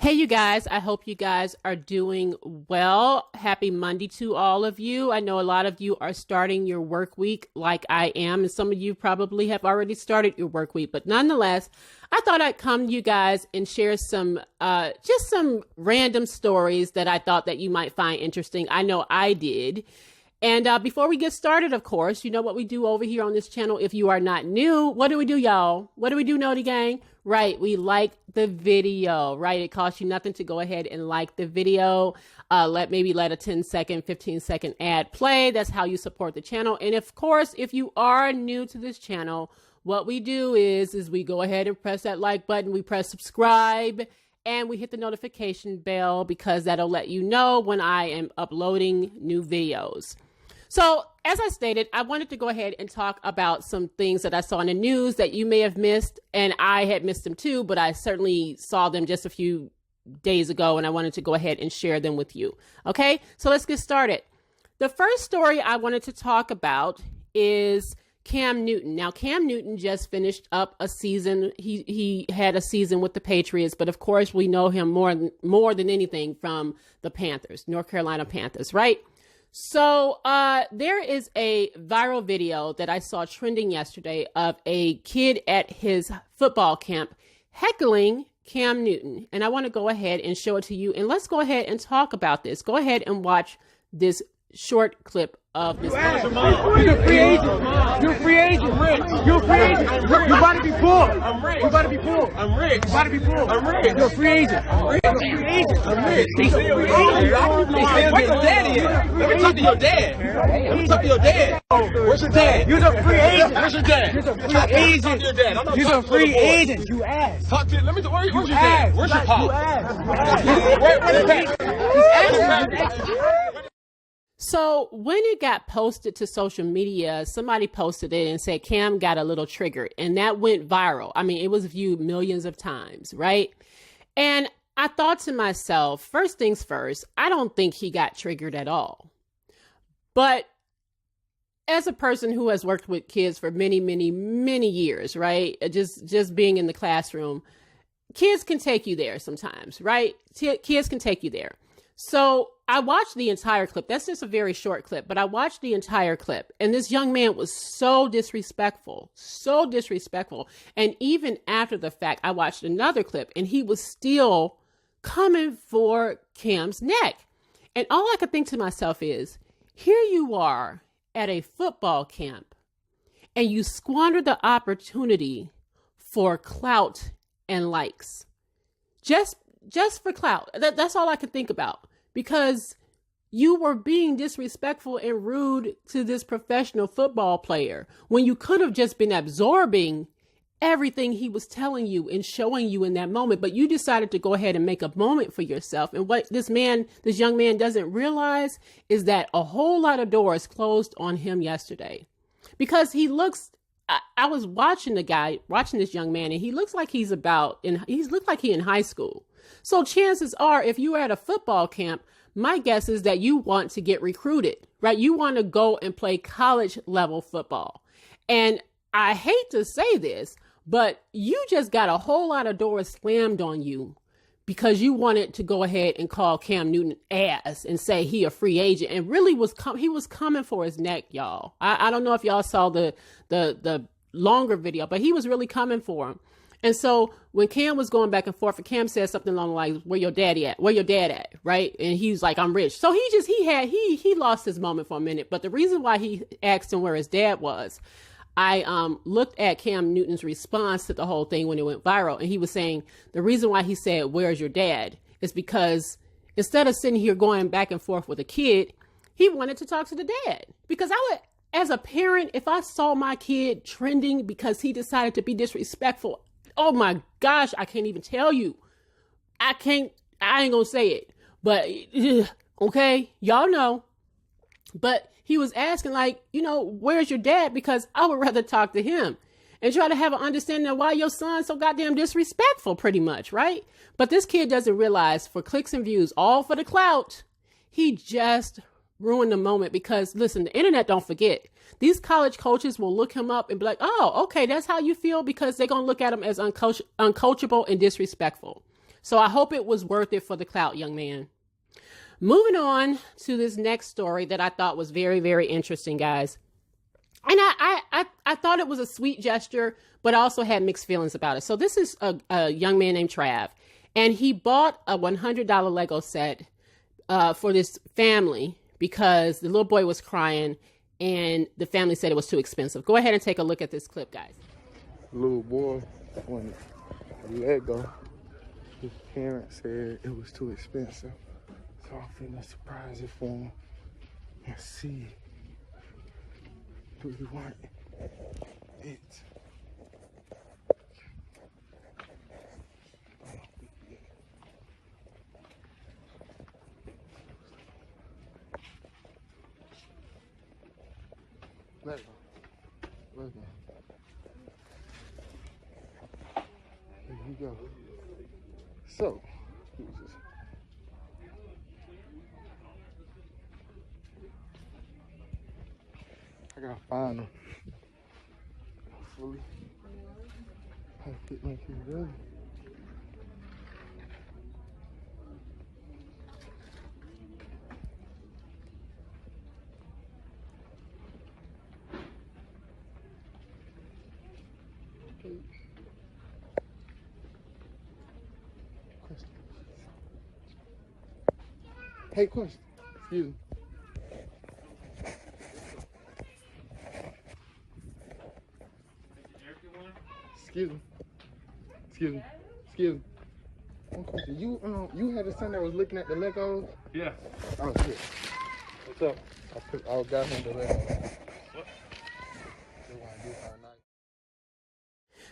Hey, you guys, I hope you guys are doing well. Happy Monday to all of you. I know a lot of you are starting your work week like I am, and some of you probably have already started your work week. But nonetheless, I thought I'd come to you guys and share some, just some random stories that I thought that you might find interesting. I know I did. And before we get started, of course, you know what we do over here on this channel. If you are not new, what do we do, y'all? What do we do, Naughty Gang? Right, we like the video, right? It costs you nothing to go ahead and like the video. Let a 10-second, 15-second ad play. That's how you support the channel. And of course, if you are new to this channel, what we do is we go ahead and press that like button. We press subscribe and we hit the notification bell because that'll let you know when I am uploading new videos. So as I stated, I wanted to go ahead and talk about some things that I saw in the news that you may have missed, and I had missed them too, but I certainly saw them just a few days ago, and I wanted to go ahead and share them with you. Okay, so let's get started. The first story I wanted to talk about is Cam Newton. Now, Cam Newton just finished up a season. He had a season with the Patriots, but of course, we know him more than anything from the Panthers, North Carolina Panthers, right? So there is a viral video that I saw trending yesterday of a kid at his football camp heckling Cam Newton. And I want to go ahead and show it to you. And let's go ahead and talk about this. Go ahead and watch this short clip of this. You're a free agent. You're a free agent. You're a free agent. You about to be pulled. I'm rich. You about to be pulled. I'm rich. You about to be pulled. I'm rich. You're a free agent. I'm rich. You're a free agent. I'm rich. He's a free agent. Where's your daddy at? Let me talk to your dad. Let me talk to your dad. Where's your dad? You're a free agent. Where's your dad? You're a free agent. You're a free agent. You ass. Talk to. Let me. Where's your dad? Where's your pop? Where's your dad? So when it got posted to social media, somebody posted it and said Cam got a little triggered, and that went viral. I mean, it was viewed millions of times, right? And I thought to myself, first things first, I don't think he got triggered at all. But as a person who has worked with kids for many, many, many years, right? Just being in the classroom, kids can take you there sometimes, right? Kids can take you there. So I watched the entire clip. That's just a very short clip, but I watched the entire clip. And this young man was so disrespectful. And even after the fact, I watched another clip and he was still coming for Cam's neck. And all I could think to myself is, here you are at a football camp and you squander the opportunity for clout and likes. Just for clout. That's all I could think about, because you were being disrespectful and rude to this professional football player when you could have just been absorbing everything he was telling you and showing you in that moment. But you decided to go ahead and make a moment for yourself. And what this young man doesn't realize is that a whole lot of doors closed on him yesterday, because he looks, I was watching this young man, and he looks like he in high school. So chances are, if you are at a football camp, my guess is that you want to get recruited, right? You want to go and play college level football. And I hate to say this, but you just got a whole lot of doors slammed on you because you wanted to go ahead and call Cam Newton ass and say he a free agent, and really he was coming for his neck, y'all. I don't know if y'all saw the longer video, but he was really coming for him. And so when Cam was going back and forth, and Cam said something along the lines, where your daddy at? Where your dad at? Right? And he was like, I'm rich. So he lost his moment for a minute. But the reason why he asked him where his dad was, I looked at Cam Newton's response to the whole thing when it went viral. And he was saying the reason why he said, where's your dad, is because instead of sitting here going back and forth with a kid, he wanted to talk to the dad. Because I would, as a parent, if I saw my kid trending because he decided to be disrespectful, oh my gosh, I can't even tell you. I ain't gonna say it, but okay, y'all know. But he was asking, like, where's your dad? Because I would rather talk to him and try to have an understanding of why your son's so goddamn disrespectful, pretty much, right? But this kid doesn't realize, for clicks and views, all for the clout, he just ruined the moment. Because listen, the internet don't forget. These college coaches will look him up and be like, oh, okay, that's how you feel, because they're going to look at him as uncoachable and disrespectful. So I hope it was worth it for the clout, young man. Moving on to this next story that I thought was very, very interesting, guys. And I thought it was a sweet gesture, but I also had mixed feelings about it. So this is a young man named Trav, and he bought a $100 Lego set for this family because the little boy was crying and the family said it was too expensive. Go ahead and take a look at this clip, guys. Little boy wanted a Lego. His parents said it was too expensive. So I'm feeling surprised for him and see, do he want it? Let go. Let go. Here you go. So, I gotta find them. Hopefully, I get my kid ready. Question. Hey, question. Excuse me. Excuse me. Excuse me. Excuse me. One question. You had a son that was looking at the Legos? Yeah. Oh shit. What's up? I got him the Legos. What?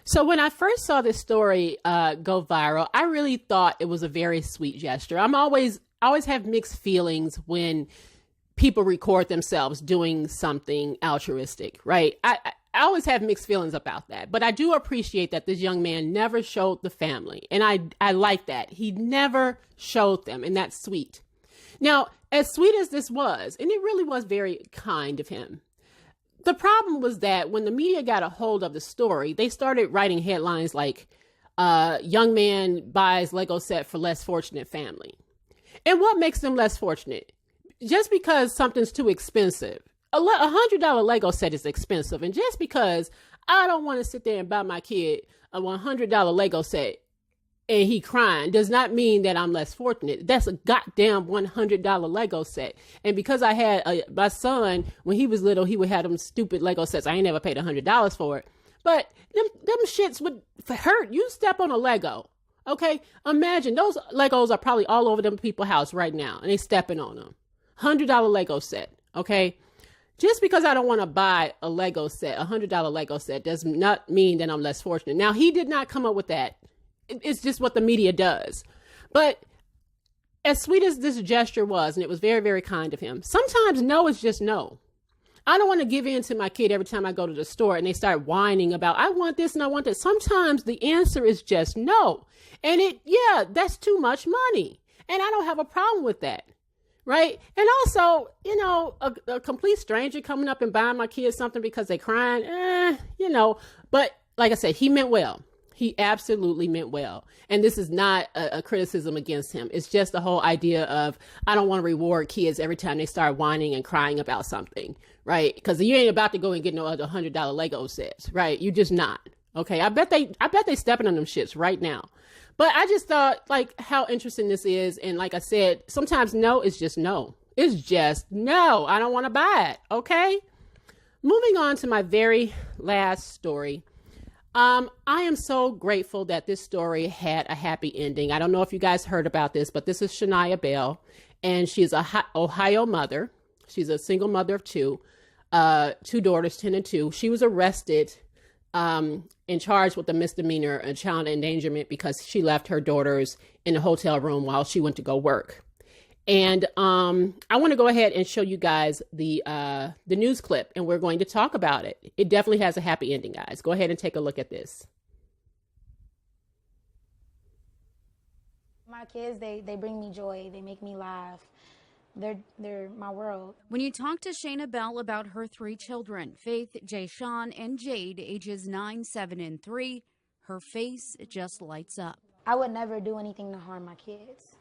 So when I first saw this story go viral, I really thought it was a very sweet gesture. I always have mixed feelings when people record themselves doing something altruistic, right? I always have mixed feelings about that, but I do appreciate that this young man never showed the family. And I like that. He never showed them, and that's sweet. Now, as sweet as this was, and it really was very kind of him, the problem was that when the media got a hold of the story, they started writing headlines like, young man buys Lego set for less fortunate family. And what makes them less fortunate? Just because something's too expensive. A $100 Lego set is expensive. And just because I don't want to sit there and buy my kid a $100 Lego set and he crying does not mean that I'm less fortunate. That's a goddamn $100 Lego set. And because I had my son, when he was little, he would have them stupid Lego sets. I ain't never paid $100 for it. But them shits would hurt. You step on a Lego. Okay? Imagine those Legos are probably all over them people's house right now. And they stepping on them. $100 Lego set. Okay? Just because I don't want to buy a Lego set, a $100 Lego set, does not mean that I'm less fortunate. Now, he did not come up with that. It's just what the media does. But as sweet as this gesture was, and it was very, very kind of him, sometimes no is just no. I don't want to give in to my kid every time I go to the store and they start whining about, I want this and I want that. Sometimes the answer is just no. And that's too much money. And I don't have a problem with that. Right. And also, a complete stranger coming up and buying my kids something because they're crying, but like I said, he meant well. He absolutely meant well. And this is not a criticism against him. It's just the whole idea of, I don't want to reward kids every time they start whining and crying about something. Right. Because you ain't about to go and get no other $100 Lego sets. Right. You just not. OK, I bet they stepping on them shits right now. But I just thought, like, how interesting this is. And like I said, sometimes no is just no. It's just no. I don't want to buy it. OK, moving on to my very last story. I am so grateful that this story had a happy ending. I don't know if you guys heard about this, but this is Shania Bell, and she's a Ohio mother. She's a single mother of two daughters, 10 and 2. She was arrested and charged with a misdemeanor and child endangerment because she left her daughters in a hotel room while she went to go work. And I want to go ahead and show you guys the news clip, and we're going to talk about it. It definitely has a happy ending, guys. Go ahead and take a look at this. My kids, they bring me joy. They make me laugh. They're my world. When you talk to Shania Bell about her 3 children, Faith, Jayshawn, and Jade, ages 9, 7, and 3, her face just lights up. I would never do anything to harm my kids.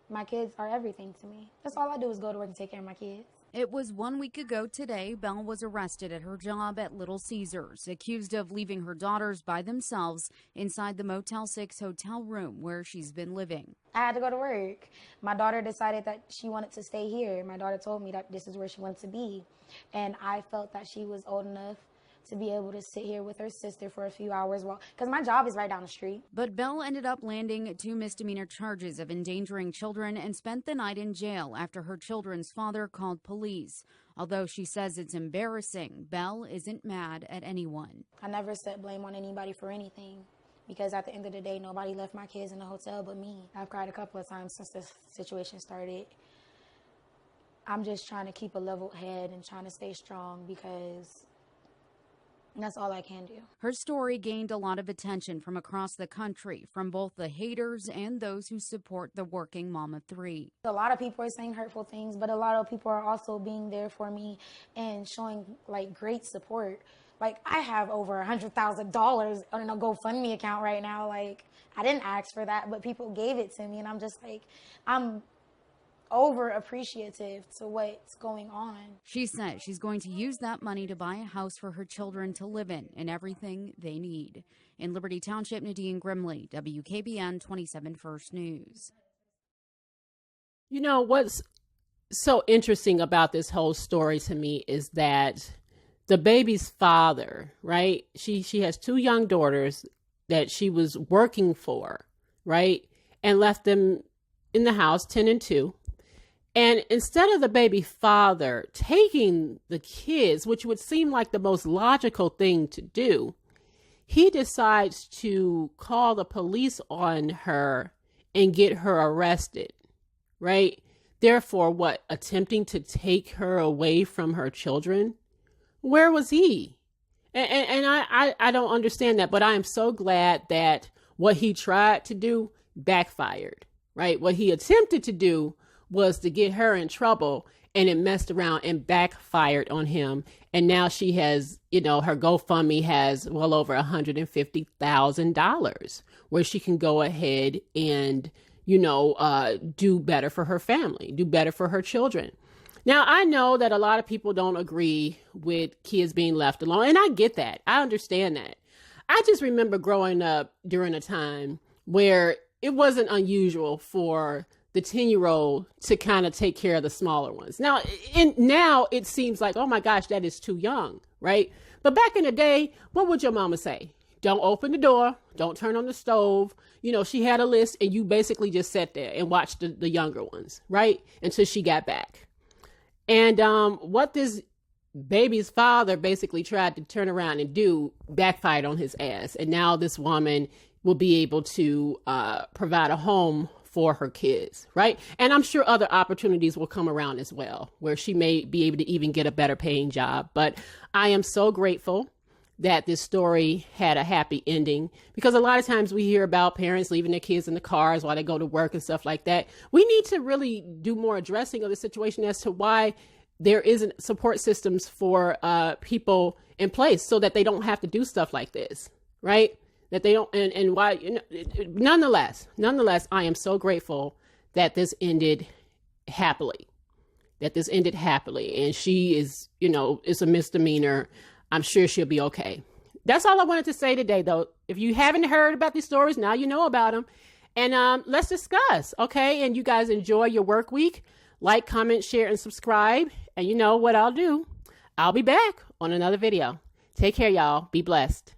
My kids are everything to me. That's all I do is go to work and take care of my kids. It was 1 week ago today, Bell was arrested at her job at Little Caesars, accused of leaving her daughters by themselves inside the Motel 6 hotel room where she's been living. I had to go to work. My daughter decided that she wanted to stay here. My daughter told me that this is where she wanted to be. And I felt that she was old enough to be able to sit here with her sister for a few hours because my job is right down the street. But Bell ended up landing 2 misdemeanor charges of endangering children and spent the night in jail after her children's father called police. Although she says it's embarrassing, Bell isn't mad at anyone. I never set blame on anybody for anything because at the end of the day, nobody left my kids in the hotel but me. I've cried a couple of times since this situation started. I'm just trying to keep a level head and trying to stay strong because that's all I can do. Her story gained a lot of attention from across the country, from both the haters and those who support the working mom of 3. A lot of people are saying hurtful things, but a lot of people are also being there for me and showing like great support. Like I have over $100,000 on a GoFundMe account right now. Like I didn't ask for that, but people gave it to me, and I'm just like, I'm over appreciative to what's going on. She says she's going to use that money to buy a house for her children to live in and everything they need. In Liberty Township, Nadine Grimley, WKBN 27 First News. You know, what's so interesting about this whole story to me is that the baby's father, right? She has 2 young daughters that she was working for, right? And left them in the house, 10 and 2. And instead of the baby father taking the kids, which would seem like the most logical thing to do, he decides to call the police on her and get her arrested, right? Therefore, what, attempting to take her away from her children? Where was he? And I don't understand that, but I am so glad that what he tried to do backfired, right? What he attempted to do was to get her in trouble, and it messed around and backfired on him. And now she has, you know, her GoFundMe has well over $150,000 where she can go ahead and, you know, do better for her family, do better for her children. Now, I know that a lot of people don't agree with kids being left alone, and I get that. I understand that. I just remember growing up during a time where it wasn't unusual for the 10-year-old to kind of take care of the smaller ones. Now it seems like, oh my gosh, that is too young, right? But back in the day, what would your mama say? Don't open the door. Don't turn on the stove. You know, she had a list, and you basically just sat there and watched the younger ones, right? Until she got back. And what this baby's father basically tried to turn around and do backfired on his ass. And now this woman will be able to provide a home for her kids, right? And I'm sure other opportunities will come around as well, where she may be able to even get a better paying job. But I am so grateful that this story had a happy ending, because a lot of times we hear about parents leaving their kids in the cars while they go to work and stuff like that. We need to really do more addressing of the situation as to why there isn't support systems for people in place so that they don't have to do stuff like this, right? That they don't, and why, you know, nonetheless, I am so grateful that this ended happily, and she is, you know, it's a misdemeanor. I'm sure she'll be okay. That's all I wanted to say today, though. If you haven't heard about these stories, now you know about them, and let's discuss, okay? And you guys enjoy your work week. Like, comment, share, and subscribe. And you know what I'll do? I'll be back on another video. Take care, y'all. Be blessed.